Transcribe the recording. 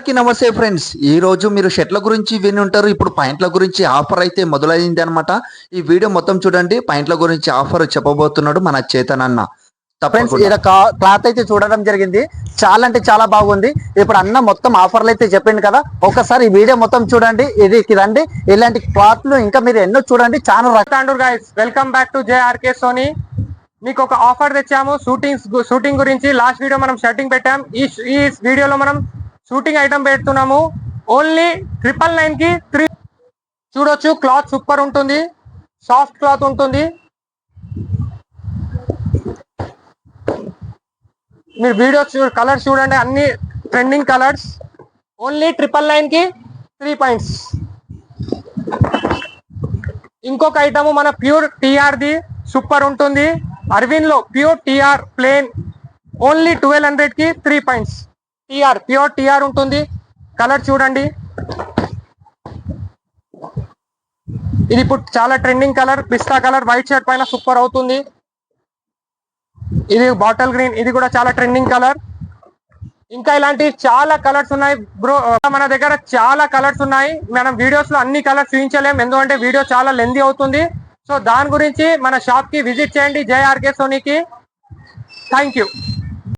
అందరికీ నమస్తే ఫ్రెండ్స్. ఈ రోజు మీరు షర్ట్ల గురించి విని ఉంటారు. ఇప్పుడు పాయింట్ల గురించి ఆఫర్ అయితే మొదలైంది అనమాట. ఈ వీడియో మొత్తం చూడండి. పాయింట్ల గురించి ఆఫర్ చెప్పబోతున్నాడు మన చేతన్ అన్న. ఫ్రెండ్స్ తప్పకుండా. ఇక్కడ క్లాత్ అయితే చూడడం జరిగింది. చాలా అంటే చాలా బాగుంది. ఇప్పుడు అన్న మొత్తం ఆఫర్లు అయితే చెప్పింది కదా, ఒకసారి ఈ వీడియో మొత్తం చూడండి. ఇది రండి, ఇలాంటి క్లాత్లు ఇంకా మీరు ఎన్నో చూడండి. చాలా రకాండు guys, welcome back to JRK Sony. మీకు ఒక ఆఫర్ తెచ్చాము షూటింగ్ గురించి. లాస్ట్ వీడియో మనం షర్టింగ్ పెట్టాం. ఈ వీడియోలో మనం షూటింగ్ ఐటమ్ పెడుతున్నాము. ఓన్లీ 999 కి 3 చూడొచ్చు. క్లాత్ సూపర్ ఉంటుంది, సాఫ్ట్ క్లాత్ ఉంటుంది. మీరు వీడియో కలర్స్ చూడండి, అన్ని ట్రెండింగ్ కలర్స్. ఓన్లీ 999 కి 3 పాయింట్స్. ఇంకొక ఐటమ్ మన ప్యూర్ టీఆర్ ది సూపర్ ఉంటుంది. అరవింద్ లో ప్యూర్ టీఆర్ ప్లేన్ ఓన్లీ 1200 కి 3 పాయింట్స్. టీఆర్ ప్యూర్ టీఆర్ ఉంటుంది. కలర్ చూడండి, ఇది ఇప్పుడు చాలా ట్రెండింగ్ కలర్. పిస్తా కలర్ వైట్ షర్ట్ పైన సూపర్ అవుతుంది. ఇది బాటిల్ గ్రీన్, ఇది కూడా చాలా ట్రెండింగ్ కలర్. ఇంకా ఇలాంటి చాలా కలర్స్ ఉన్నాయి బ్రో. మన దగ్గర చాలా కలర్స్ ఉన్నాయి. మనం వీడియోస్ లో అన్ని కలర్స్ చూపించలేం, ఎందుకంటే వీడియో చాలా లెంతీ అవుతుంది. సో దాని గురించి మన షాప్ కి విజిట్ చేయండి, జేఆర్కే సోనీకి. Thank you.